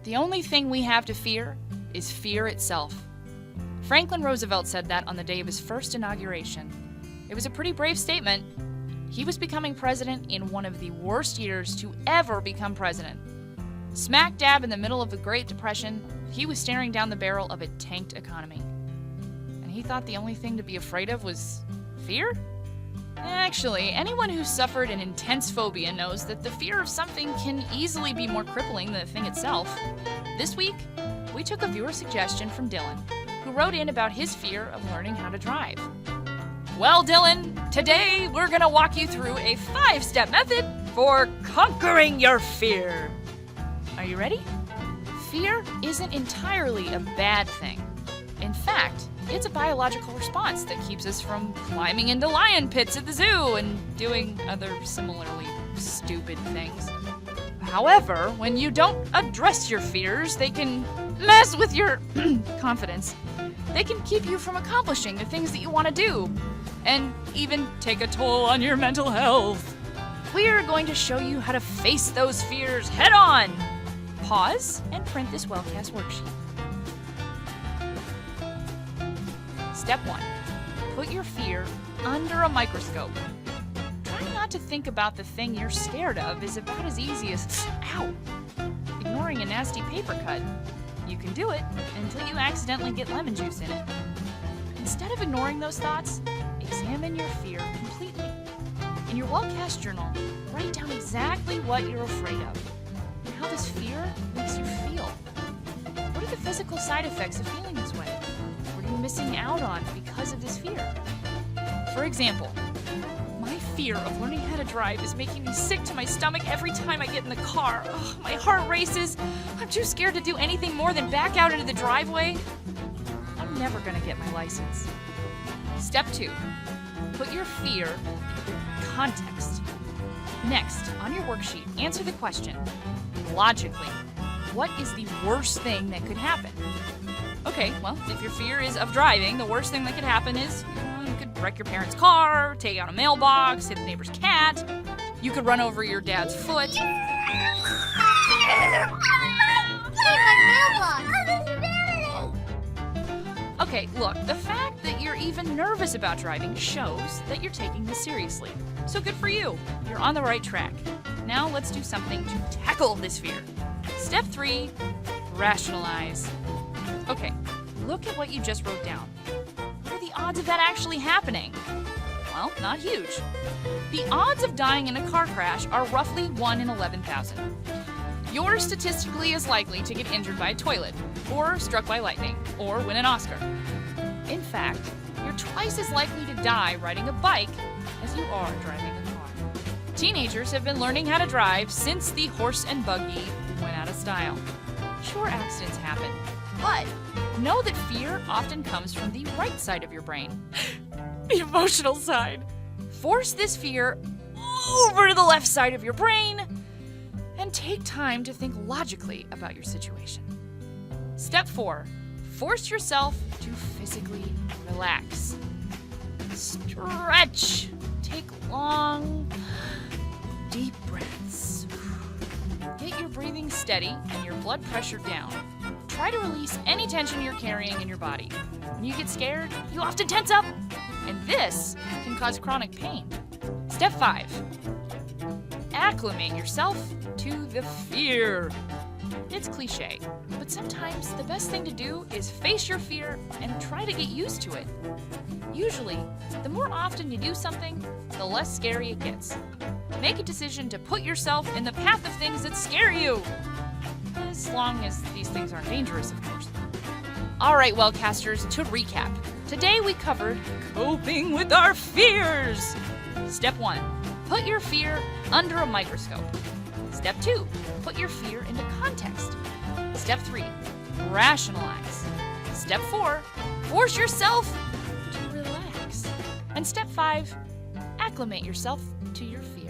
The only thing we have to fear is fear itself. Franklin Roosevelt said that on the day of his first inauguration. It was a pretty brave statement. He was becoming president in one of the worst years to ever become president. Smack dab in the middle of the Great Depression, he was staring down the barrel of a tanked economy. And he thought the only thing to be afraid of was fear? Actually, anyone who suffered an intense phobia knows that the fear of something can easily be more crippling than the thing itself. This week, we took a viewer suggestion from Dylan, who wrote in about his fear of learning how to drive. Well, Dylan, today we're gonna walk you through a 5-step method for conquering your fear. Are you ready? Fear isn't entirely a bad thing. In fact, it's a biological response that keeps us from climbing into lion pits at the zoo and doing other similarly stupid things. However, when you don't address your fears, they can mess with your confidence. They can keep you from accomplishing the things that you want to do, and even take a toll on your mental health. We're going to show you how to face those fears head on. Pause and print this Wellcast worksheet. Step 1. Put your fear under a microscope. Trying not to think about the thing you're scared of is about as easy as, ow, ignoring a nasty paper cut. You can do it until you accidentally get lemon juice in it. Instead of ignoring those thoughts, examine your fear completely. In your Wellcast journal, write down exactly what you're afraid of and how this fear makes you feel. What are the physical side effects of feeling this way? What are you missing out on because of this fear? For example, my fear of learning how to drive is making me sick to my stomach every time I get in the car. Ugh, my heart races. I'm too scared to do anything more than back out into the driveway. I'm never gonna get my license. Step 2. Put your fear in context. Next, on your worksheet, answer the question, logically, what is the worst thing that could happen? Okay, well, if your fear is of driving, the worst thing that could happen is, you could wreck your parents' car, take out a mailbox, hit a neighbor's cat. You could run over your dad's foot. Okay, look, the fact that you're even nervous about driving shows that you're taking this seriously. So good for you. You're on the right track. Now let's do something to tackle this fear. Step 3, rationalize. Okay, look at what you just wrote down. What are the odds of that actually happening? Well, not huge. The odds of dying in a car crash are roughly 1 in 11,000. You're statistically as likely to get injured by a toilet, or struck by lightning, or win an Oscar. In fact, you're twice as likely to die riding a bike as you are driving a car. Teenagers have been learning how to drive since the horse and buggy went out of style. Sure, accidents happen, but know that fear often comes from the right side of your brain, the emotional side. Force this fear over to the left side of your brain and take time to think logically about your situation. Step 4, force yourself to physically relax. Stretch. Take long, deep breaths. Get your breathing steady and your blood pressure down. Try to release any tension you're carrying in your body. When you get scared, you often tense up, and this can cause chronic pain. Step 5, acclimate yourself to the fear. It's cliche, but sometimes the best thing to do is face your fear and try to get used to it. Usually, the more often you do something, the less scary it gets. Make a decision to put yourself in the path of things that scare you. As long as these things aren't dangerous, of course. All right, Wellcasters, to recap. Today we covered coping with our fears. Step 1, put your fear under a microscope. Step 2, put your fear into context. Step 3, rationalize. Step 4, force yourself to relax. And step 5, acclimate yourself to your fear.